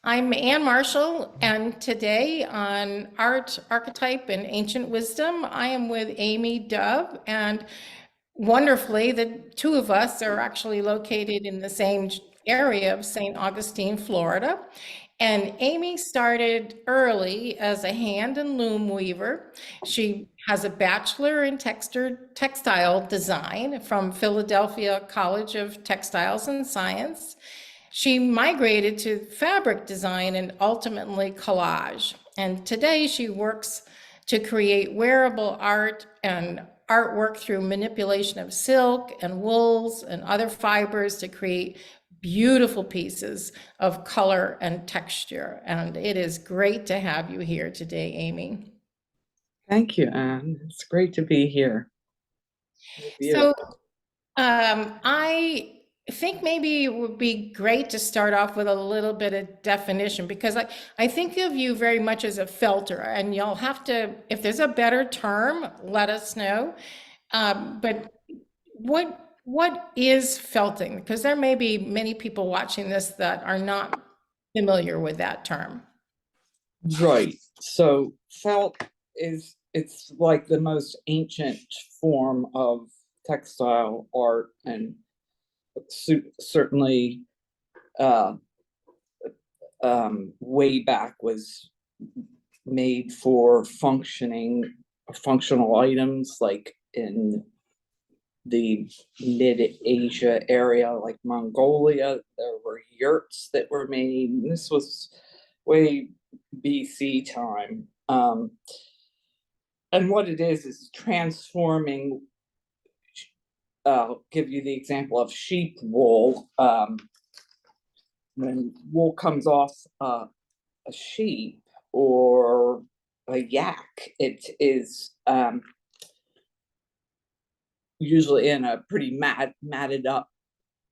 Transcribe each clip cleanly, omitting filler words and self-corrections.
I'm Ann Marshall, and today on Art, Archetype, and Ancient Wisdom, I am with Amy Dove. And wonderfully, the two of us are actually located in the same area of St. Augustine, Florida. And Amy started early as a hand and loom weaver. She has a bachelor in textile design from Philadelphia College of Textiles and Science. She migrated to fabric design and ultimately collage. And today she works to create wearable art and artwork through manipulation of silk and wools and other fibers to create beautiful pieces of color and texture. And it is great to have you here today, Amy. Thank you, Anne. It's great to be here with you. So I think maybe it would be great to start off with a little bit of definition because I think of you very much as a felter, and you'll have to, if there's a better term, let us know. But what is felting? Because there may be many people watching this that are not familiar with that term. Right. So felt it's like the most ancient form of textile art, and certainly uh, way back was made for functional items, like in the mid-Asia area, like Mongolia. There were yurts that were made. And this was way BC time. And what it is transforming. I'll give you the example of sheep wool. When wool comes off a sheep or a yak, it is usually in a pretty matted up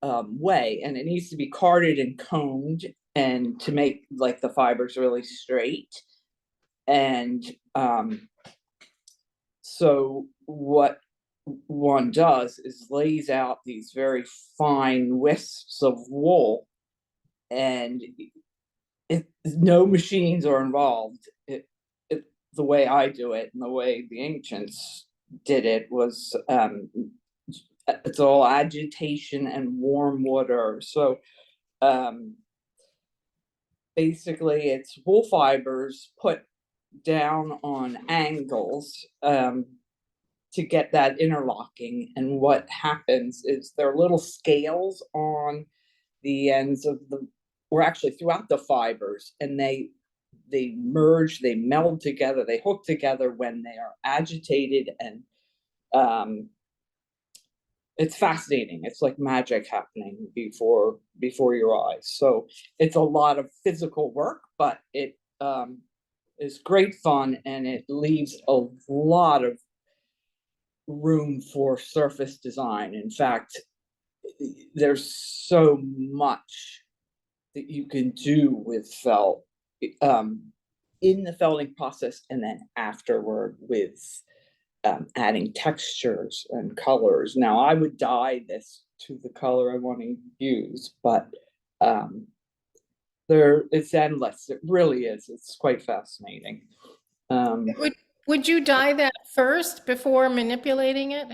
way, and it needs to be carded and combed and to make like the fibers really straight. And so what one does is lays out these very fine wisps of wool, and no machines are involved. The way I do it and the way the ancients did it was it's all agitation and warm water. So basically it's wool fibers put down on angles to get that interlocking. And what happens is there are little scales on the ends of the, or actually throughout the fibers, and they merge, they meld together, they hook together when they are agitated. And it's fascinating. It's like magic happening before your eyes. So it's a lot of physical work, but it is great fun, and it leaves a lot of room for surface design. In fact, there's so much that you can do with felt in the felting process, and then afterward with adding textures and colors. Now, I would dye this to the color I want to use, but it's endless. It really is. It's quite fascinating. Would you dye that first before manipulating it?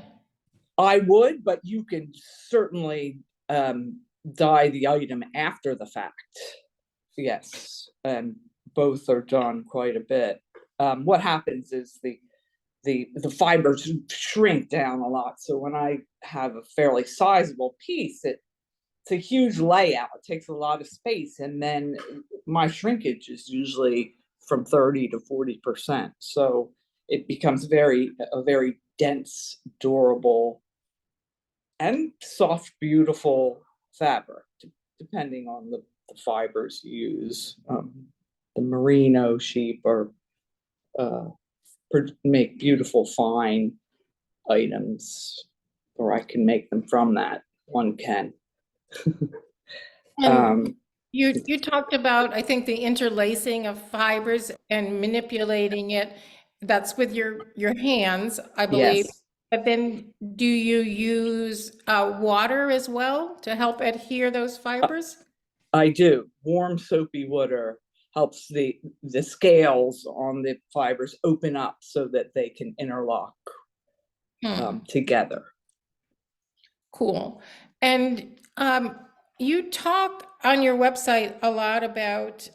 I would, but you can certainly dye the item after the fact. Yes, and both are done quite a bit. What happens is the fibers shrink down a lot. So when I have a fairly sizable piece, it's a huge layout. It takes a lot of space, and then my shrinkage is usually from 30 to 40%. So it becomes a very dense, durable, and soft, beautiful fabric, depending on the fibers you use. The merino sheep are make beautiful, fine items, or I can make them from that. One can. And you talked about, I think, the interlacing of fibers and manipulating it. That's with your hands, I believe. Yes. But then do you use water as well to help adhere those Uh, fibers? I do. Warm soapy water helps the scales on the fibers open up so that they can interlock together. Cool. And you talk on your website a lot about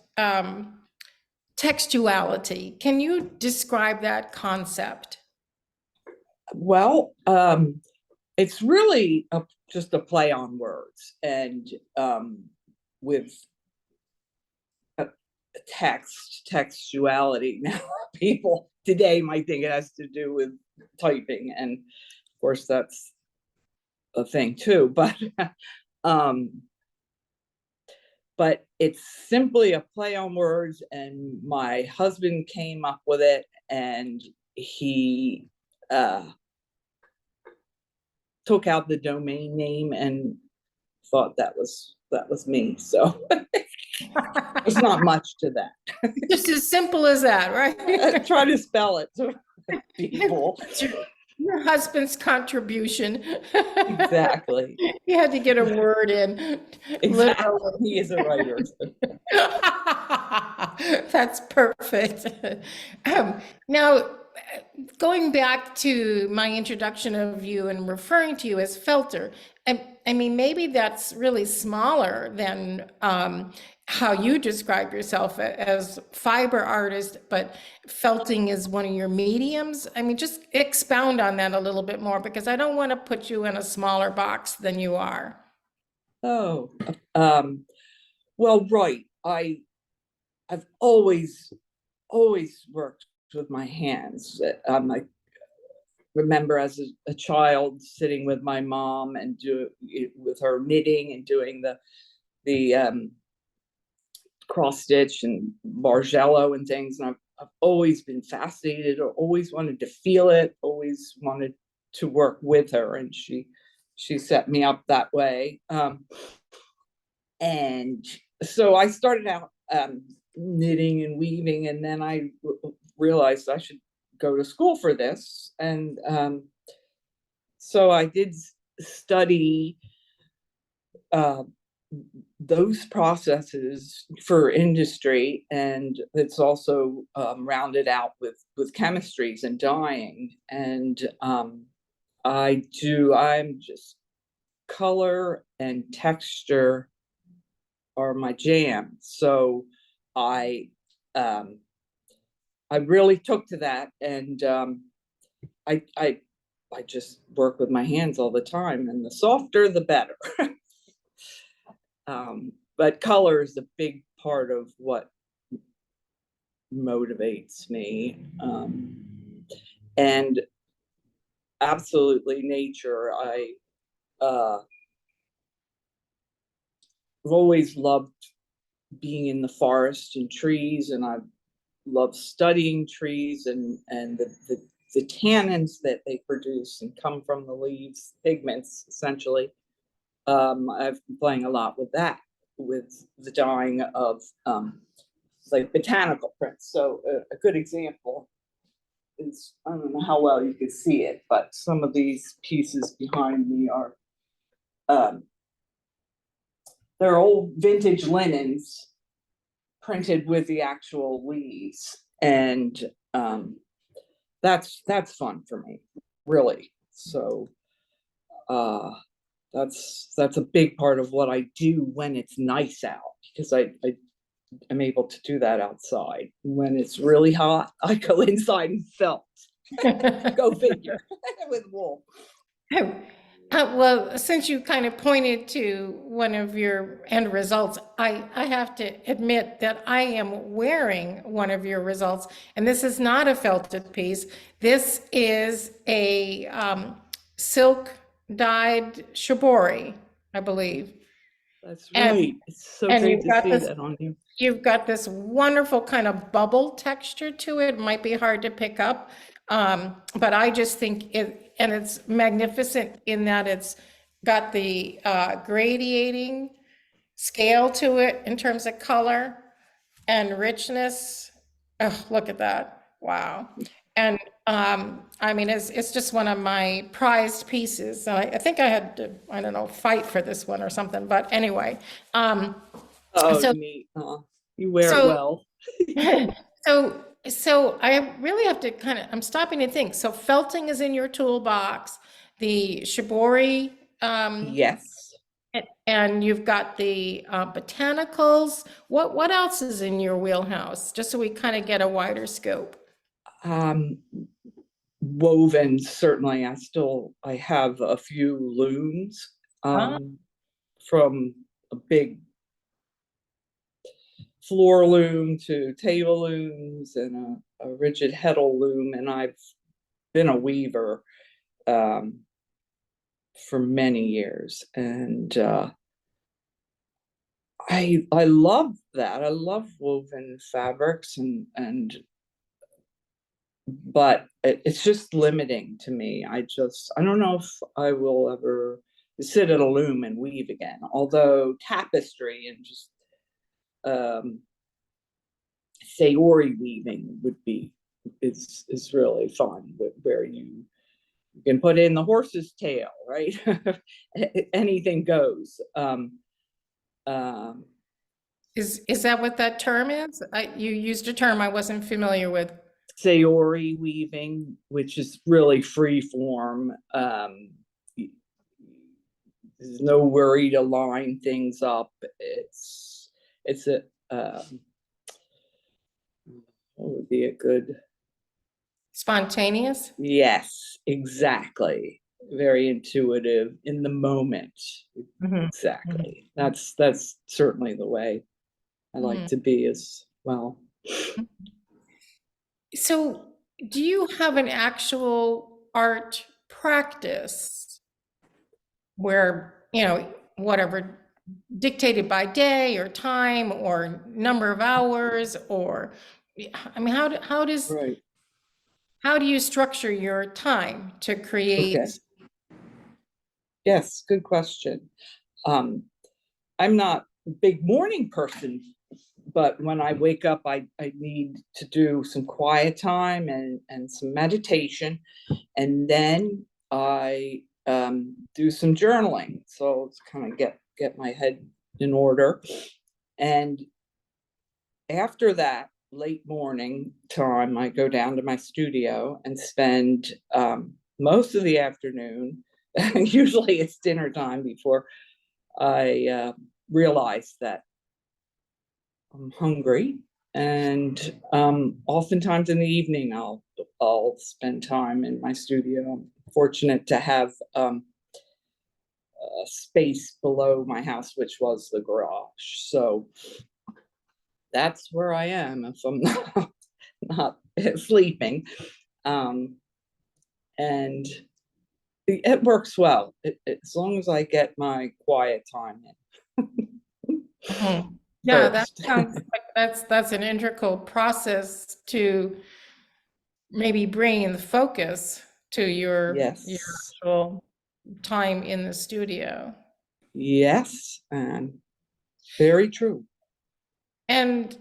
textuality. Can you describe that concept? Well, it's really just a play on words, and with textuality. Now, people today might think it has to do with typing, and of course that's a thing too, um but it's simply a play on words, and my husband came up with it, and he took out the domain name and thought that was me. So there's not much to that. Just as simple as that, right? Try to spell it to people. Your husband's contribution. Exactly. He had to get a word in. Exactly. Literally. He is a writer. That's perfect. Now, going back to my introduction of you and referring to you as felter, I mean, maybe that's really smaller than how you describe yourself as fiber artist, but felting is one of your mediums. I mean, just expound on that a little bit more, because I don't want to put you in a smaller box than you are. Oh, well, right. I've always worked with my hands. I remember as a child sitting with my mom and with her knitting and doing the cross stitch and bargello and things. And I've always been fascinated, or always wanted to feel it, always wanted to work with her, and she set me up that way. And so I started out knitting and weaving, and then I realized I should go to school for this, and so I did study those processes for industry, and it's also rounded out with chemistries and dyeing, and I'm just color and texture are my jam. So I really took to that, and I just work with my hands all the time, and the softer the better. But color is a big part of what motivates me, and absolutely nature. I've always loved being in the forest and trees, and I love studying trees and the tannins that they produce and come from the leaves, pigments essentially. I've been playing a lot with that, with the dyeing of like botanical prints. So a good example is, I don't know how well you can see it, but some of these pieces behind me are they're old vintage linens printed with the actual leaves, and that's fun for me, really. So that's a big part of what I do when it's nice out, because I am able to do that outside. When it's really hot, I go inside and felt. Go figure. With wool. Well, since you kind of pointed to one of your end results, I have to admit that I am wearing one of your results, and this is not a felted piece. This is a silk dyed shibori, I believe. That's And right. It's so and great you've to got see this, that on you. you've got this wonderful kind of bubble texture to it. It might be hard to pick up, but I just think it, and it's magnificent in that it's got the gradiating scale to it in terms of color and richness. Oh, look at that. Wow. And I mean, it's just one of my prized pieces. And I think I had to, I don't know, fight for this one or something. But anyway, Oh, So, neat. You wear it so, well. so I really have to I'm stopping to think. So felting is in your toolbox, the shibori, Yes. and you've got the botanicals. What else is in your wheelhouse? Just so we kind of get a wider scope. Um, Woven, certainly. I have a few looms, Ah, from a big floor loom to table looms and a rigid heddle loom. And I've been a weaver, um, for many years. And I love that. I love woven fabrics, and but it's just limiting to me. I don't know if I will ever sit at a loom and weave again. Although tapestry and just um shibori weaving would be is really fun, where you can put in the horse's tail, right? Anything goes. Um, is that what that term is? You used a term I wasn't familiar with. Sayori weaving, which is really free form. There's no worry to line things up. It's a what would be a good, Spontaneous? yes, exactly. Very intuitive in the moment. Mhm, mhm, Exactly. That's certainly the way I like mhm. to be as well. So, do you have an actual art practice where, whatever, dictated by day or time or number of hours or, I mean, Right. how do you structure your time to Okay. create? Yes, good question. Um, I'm not a big morning person, but when I wake up, I need to do some quiet time and some meditation. And then I do some journaling. So it's kind of get my head in order. And after that, late morning time, I go down to my studio and spend most of the afternoon. Usually it's dinner time before I realize that I'm hungry. And oftentimes in the evening, I'll spend time in my studio. I'm fortunate to have a space below my house, which was the garage. So that's where I am if I'm not sleeping. Um, and it works well, as long as I get my quiet time in Mhm. Yeah, that first. sounds like that's an integral process to maybe bringing the focus to your Yes, actual time in the studio. yes, and very true. And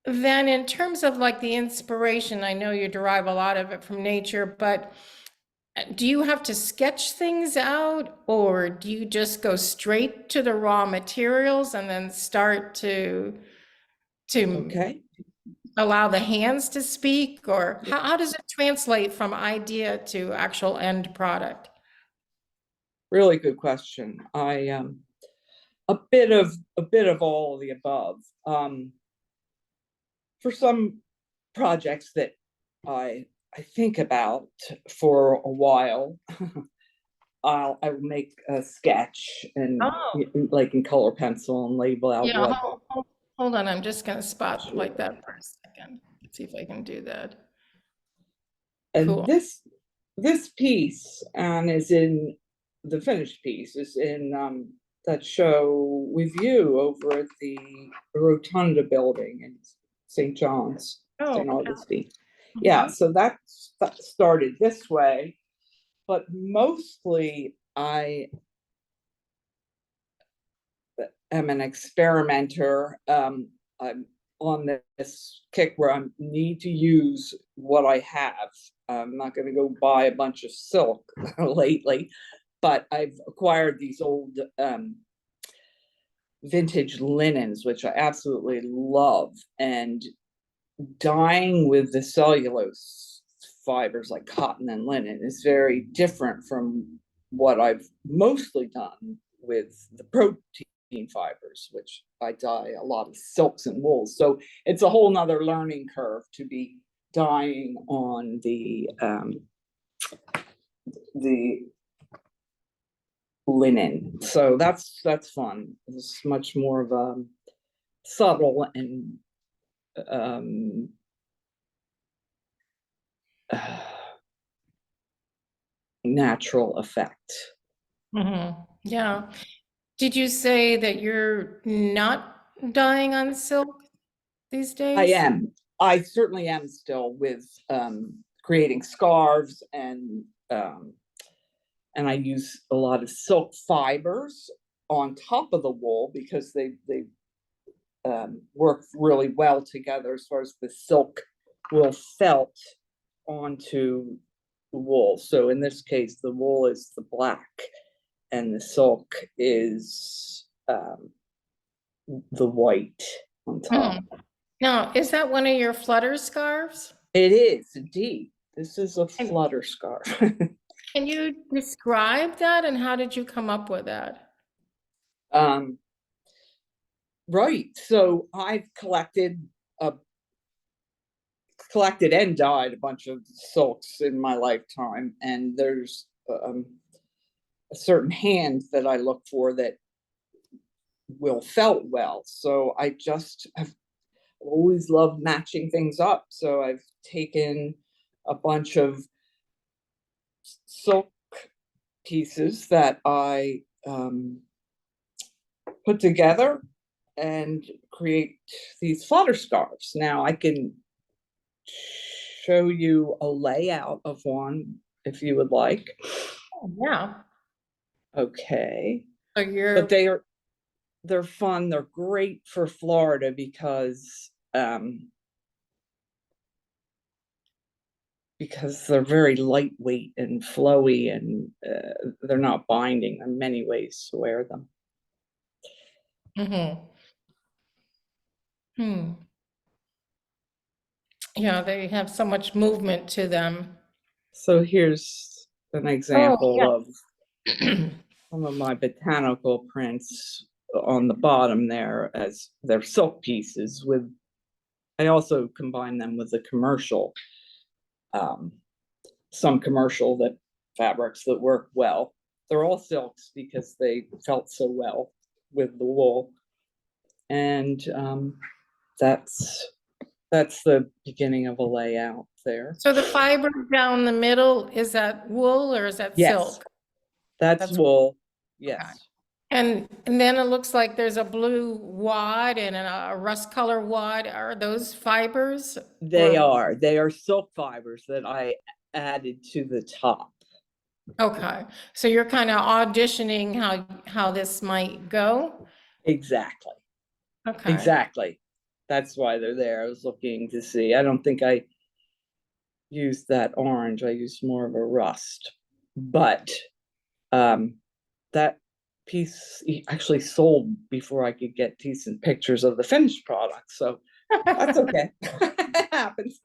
then in terms of like the inspiration, I know you derive a lot of it from nature, but do you have to sketch things out or do you just go straight to the raw materials and then start to Okay, allow the hands to speak? Or how does it translate from idea to actual end product? really good question. I a bit of all of the above. For some projects that I think about for a while, I will make a sketch and Oh, like in color pencil and label out yeah, what hold on, I'm just gonna spotlight sure. that for a second. See if I can do that. And Cool. this piece is in the finished piece is in that show with you over at the Rotunda building in St. John's, Oh, St. okay. Augustine. Yeah, Mhm. so that started this way, but mostly I am an experimenter. I'm on this kick where I need to use what I have. I'm not going to go buy a bunch of silk lately, but I've acquired these old vintage linens, which I absolutely love, and dyeing with the cellulose fibers like cotton and linen is very different from what I've mostly done with the protein fibers, which I dye a lot of silks and wools. So it's a whole nother learning curve to be dyeing on the linen. So that's fun. It's much more of a subtle and um, natural effect. Yeah. Did you say that you're not dyeing on silk these I days? am. I certainly am still with creating scarves and I use a lot of silk fibers on top of the wool because they work really well together as far as the silk will felt onto the wool. So in this case, the wool is the black and the silk is the white on top. Mhm. Now, is that one of your flutter scarves? It is indeed. This is a And flutter scarf. can you describe that and how did you come up with that? um, right. So I've collected and dyed a bunch of silks in my lifetime, and there's a certain hand that I look for that will felt well. So I just have always loved matching things up. So I've taken a bunch of silk pieces that I put together and create these flutter scarves. Now I can show you a layout of one if you would like. Oh, yeah. Okay. So But you're, they're fun. They're great for Florida because they're very lightweight and flowy and they're not binding. There are many ways to wear them. mhm. Hmm. Yeah, they have so much movement to them. So here's an Oh, example of yeah. some of my botanical prints on the bottom there as they're silk pieces with I also combine them with the commercial um, some commercial that fabrics that work well. They're all silks because they felt so well with the wool, and that's the beginning of a layout there. So the fiber down the middle, is that wool or is that Yes, silk? that's That's wool. okay. Yes, And then it looks like there's a blue wad and a rust color wad. Are those fibers they or are. They are silk fibers that I added to the top. okay. So you're kind of auditioning how this might go? Exactly. Okay. Exactly. That's why they're there. I was looking to see. I don't think I used that orange. I used more of a rust. But um, that piece actually sold before I could get decent pictures of the finished product. So that's okay. It happens.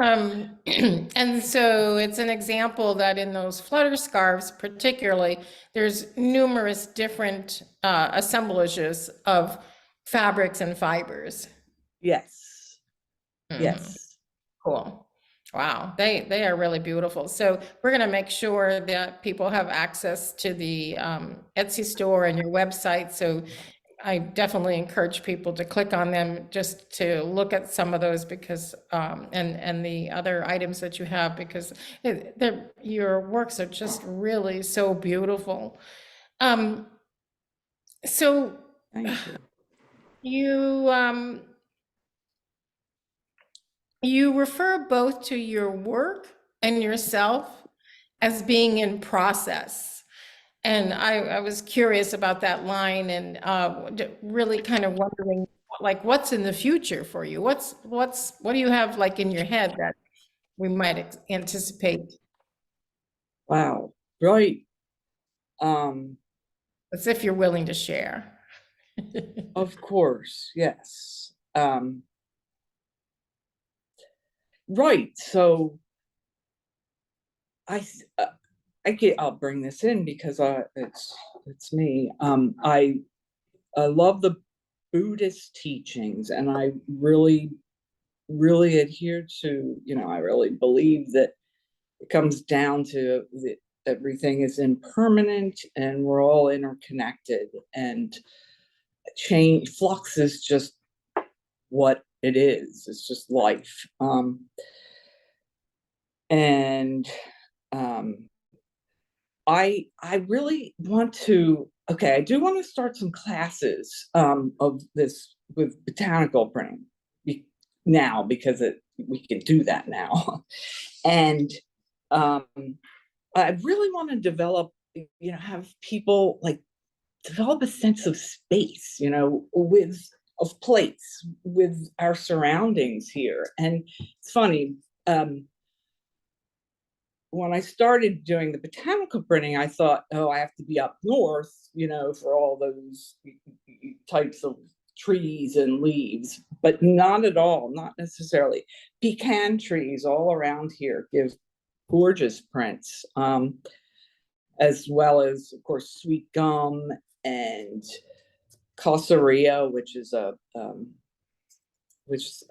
And so it's an example that in those flutter scarves particularly, there's numerous different assemblages of fabrics and fibers. Yes. Mhm. Yes. Cool. Wow, they are really beautiful. So we're going to make sure that people have access to the Etsy store and your website. So I definitely encourage people to click on them just to look at some of those because and the other items that you have because your works are just really so beautiful. Um, so Thank you. you you refer both to your work and yourself as being in process. And I was curious about that line and really kind of wondering, like, what's in the future for you? What do you have like in your head that we might anticipate? Wow. Right. Um, As if you're willing to share. Of course, yes. Right. So I, I'll bring this in because it's me. I love the Buddhist teachings, and I really adhere to, I really believe that it comes down to everything is impermanent and we're all interconnected, and change flux is just what it is. It's just life. And I really want to, okay, I do want to start some classes of this with botanical printing now, because we can do that now. And um I really want to develop, have people like develop a sense of space, with of place with our surroundings here. And it's funny, when I started doing the botanical printing, I thought, oh, I have to be up north, for all those types of trees and leaves, but not at all, not necessarily. Pecan trees all around here give gorgeous prints, as well as, of course, sweet gum and Cassoria, which is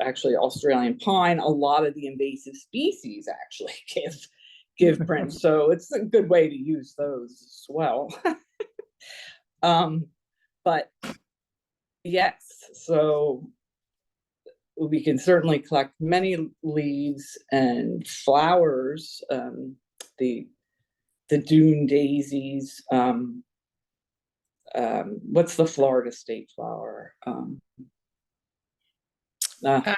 actually Australian pine. A lot of the invasive species actually give prints, so it's a good way to use those as well. But yes, so we can certainly collect many leaves and flowers. The dune daisies. What's the Florida state flower? Uh,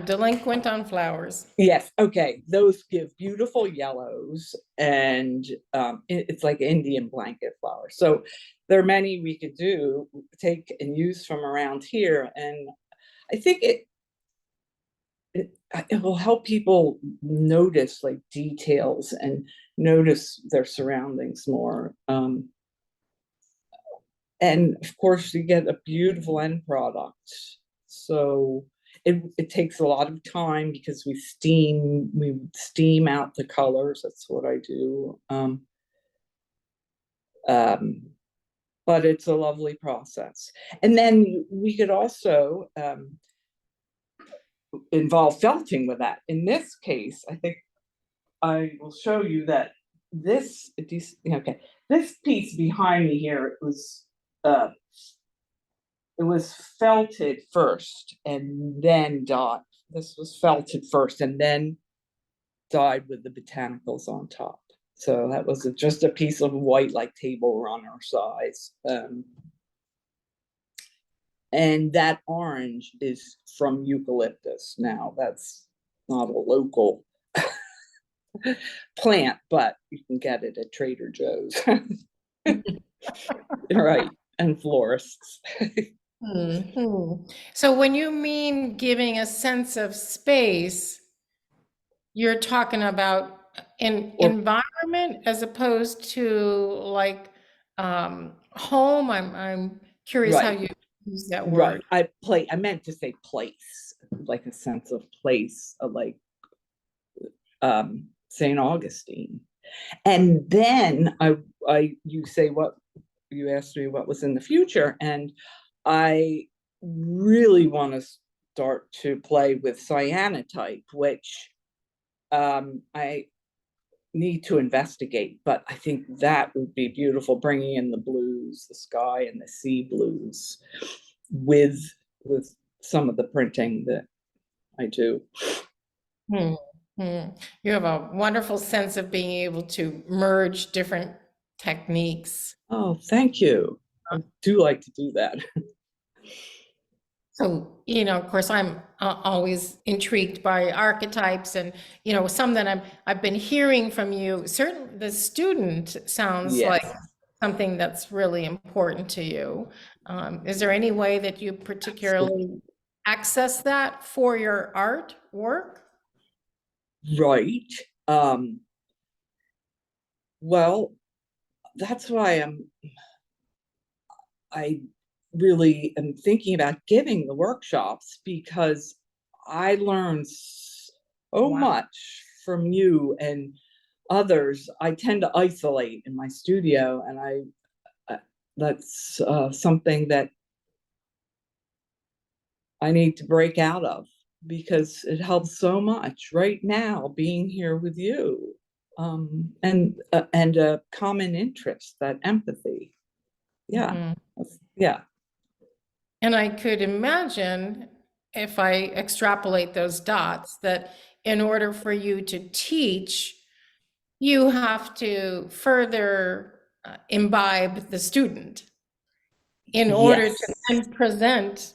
Delinquent on flowers. yes, okay. Those give beautiful yellows, and it's like Indian blanket flowers. So there are many we could take and use from around here, and I think it will help people notice like details and notice their surroundings more. And of course, you get a beautiful end product. So it takes a lot of time because we steam out the colors. That's what I do. Um, but it's a lovely process. And then we could also involve felting with that. In this case, I think I will show you that okay, this piece behind me here, it was felted first and then dyed. This was felted first and then dyed with the botanicals on top. So that was just a piece of white, like table runner size. And that orange is from eucalyptus. Now, that's not a local plant, but you can get it at Trader Joe's. Right. And florists. Mhm. So when you mean giving a sense of space, you're talking about an Or environment as opposed to like home. I'm curious how right, you use that right. word. I meant to say place, like a sense of place, like St. Augustine. And then you say what you asked me what was in the future, and I really want to start to play with cyanotype, which I need to investigate, but I think that would be beautiful, bringing in the blues, the sky and the sea blues with some of the printing that I do. Hmm. Hmm. You have a wonderful sense of being able to merge different techniques. Oh, thank you. I do like to do that. So, of course, I'm always intrigued by archetypes and, some that I've been hearing from you. Certainly, the student sounds like Yes, something that's really important to you. Is there any way that you absolutely. particularly access that for your art work? Right. Um, well, that's why I really am thinking about giving the workshops because I learned so Wow. much from you and others. I tend to isolate in my studio, and that's something that I need to break out of because it helps so much right now being here with you, and a common interest, that empathy. Yeah, Mhm. yeah. And I could imagine, if I extrapolate those dots, that in order for you to teach, you have to further imbibe the student in order to Yes, then present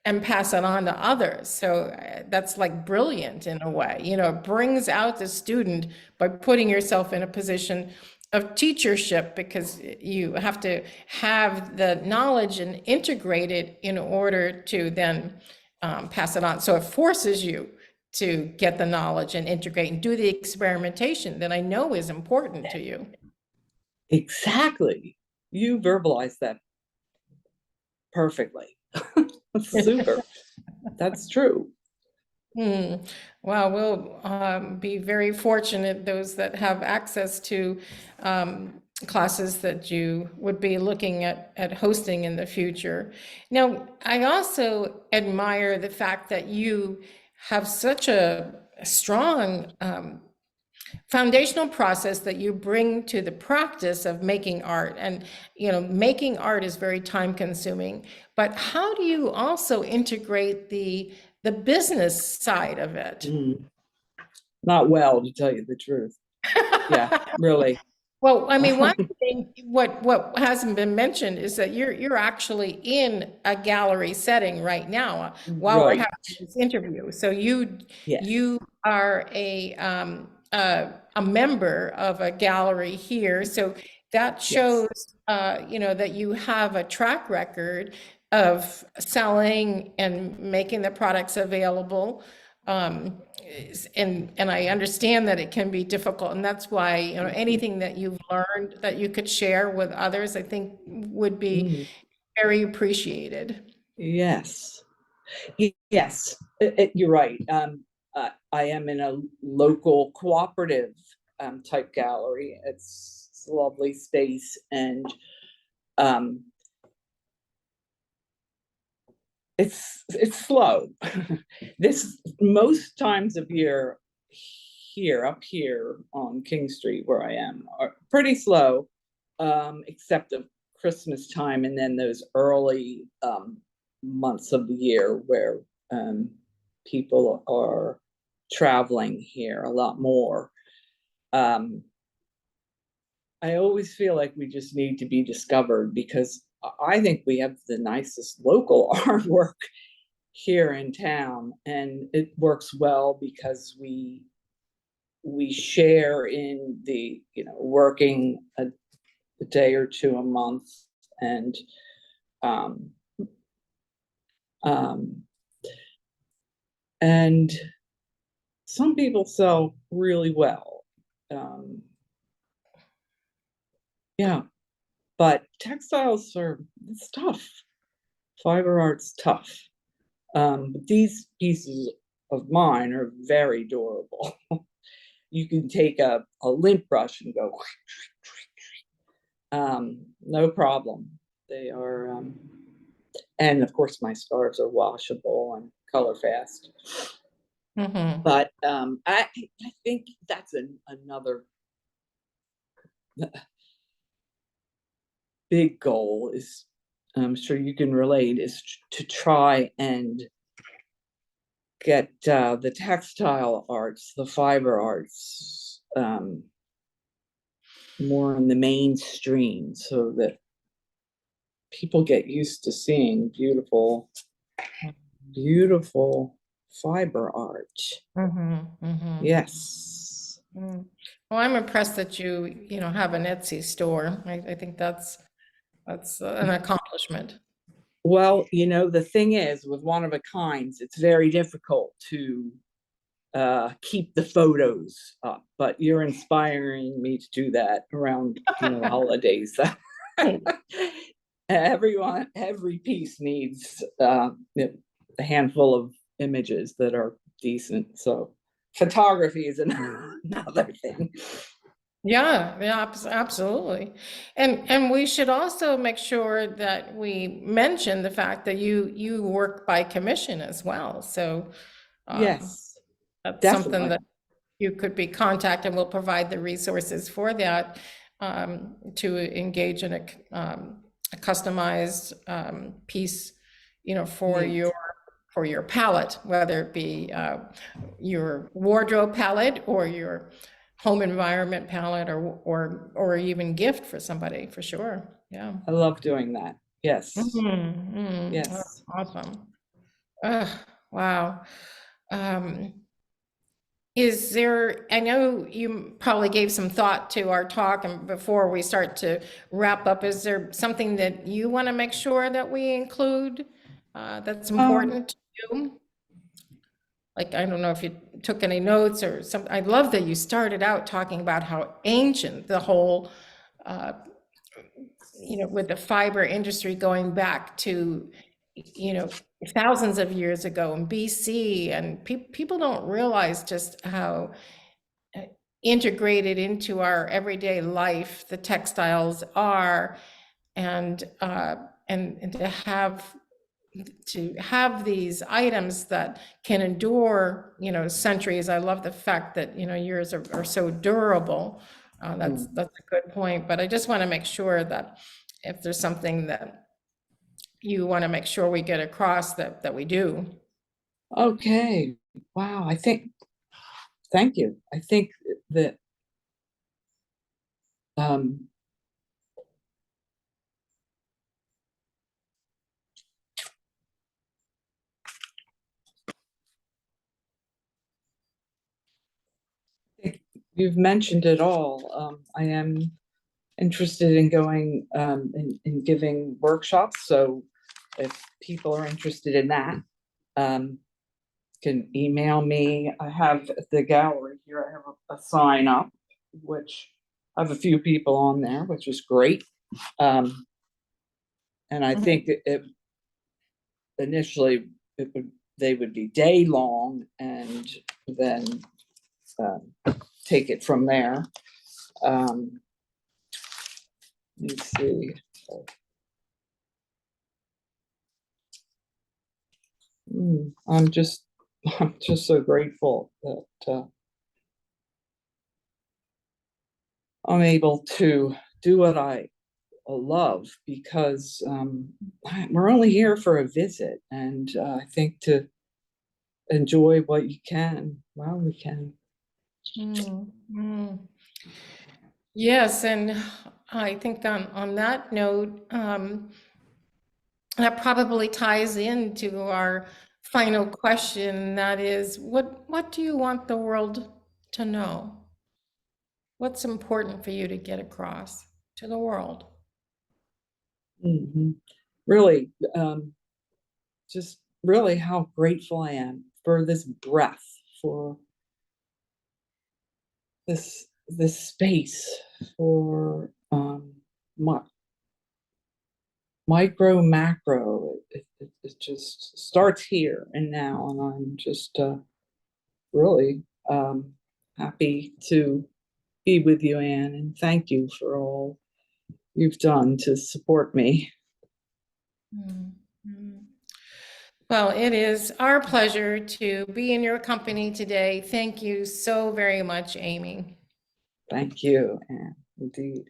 and pass it on to others. So that's like brilliant in a way. It brings out the student by putting yourself in a position of teachership, because you have to have the knowledge and integrate it in order to then pass it on. So it forces you to get the knowledge and integrate and do the experimentation that I know is important to you. exactly. You verbalized that perfectly. Super. That's true. Hmm. Well, we'll be very fortunate, those that have access to classes that you would be looking at hosting in the future. Now, I also admire the fact that you have such a strong foundational process that you bring to the practice of making art. And making art is very time consuming, but how do you also integrate the business side of it? Mm, not well, to tell you the truth. Yeah, really. Well, I mean, one thing, what hasn't been mentioned is that you're actually in a gallery setting right now, while we're having Right. this interview. So Yes. you are a member of a gallery here. So that Yes. shows, that you have a track record of selling and making the products available. Um, and I understand that it can be difficult, and that's why, anything that you've learned that you could share with others, I think would be Mm, very appreciated. yes. Yes. You're right. I am in a local cooperative type gallery. It's a lovely space, and um, it's slow. This most times of year here, up here on King Street where I am, are pretty slow, except of Christmas time and then those early months of the year where people are traveling here a lot more. Um, I always feel like we just need to be discovered because I think we have the nicest local artwork here in town, and it works well because we share in the working a day or two a month, and um um and some people sell really well. um yeah, but textiles are, it's tough. Fiber art's tough. But these pieces of mine are very durable. You can take a lint brush and go no problem. They are, and of course my scarves are washable and color fast. Hmm. But I think that's another big goal is, I'm sure you can relate, is to try and get the textile arts, the fiber arts, more in the mainstream so that people get used to seeing beautiful, beautiful fiber art. Hmm. Hmm. Yes. Well, I'm impressed that you have an Etsy store. I think that's an accomplishment. Well, the thing is, with one of a kinds, it's very difficult to keep the photos up, but you're inspiring me to do that around, the holidays. everyone, every piece needs a handful of images that are decent. So photography is another thing. Yeah, yeah, absolutely. And we should also make sure that we mention the fact that you work by commission as well. So Yes, that's something definitely. that you could be contacted. We'll provide the resources for that to engage in a customized piece, Neat. for your palette, whether it be your wardrobe palette or your home environment palette, or even gift for somebody, for sure. Yeah. I love doing that. Yes, Oh, yes. awesome. Ugh, wow. Um, Is there, I know you probably gave some thought to our talk, and before we start to wrap up, is there something that you want to make sure that we include that's Um, important to you? Like, I don't know if you took any notes or something. I love that you started out talking about how ancient the whole, uh, with the fiber industry going back to, thousands of years ago in BC, and people don't realize just how integrated into our everyday life the textiles are, and and to have these items that can endure, centuries. I love the fact that, yours are so durable. That's a good point, but I just want to make sure that if there's something that you want to make sure we get across, that we do. okay. Wow. Thank you. I think that um, you've mentioned it all. I am interested in going in giving workshops. So if people are interested in that, um, can email me. I have at the gallery here, I have a sign up, which I have a few people on there, which is great. And I Mhm. think it initially they would be day long, and then take it from there. Um, let me see. I'm just I'm just so grateful that I'm able to do what I love, because we're only here for a visit, and I think to enjoy what you can while we can. Mm, mm. Yes, and I think on that note, that probably ties into our final question. That is, what do you want the world to know? What's important for you to get across to the world? Mhm. Really, just really how grateful I am for this breath, for this space, for my micro macro. It just starts here and now, and I'm just really happy to be with you, Anne, and thank you for all you've done to support me. Mm, mm. Well, it is our pleasure to be in your company today. Thank you so very much, Amy. Thank you, Anne, indeed.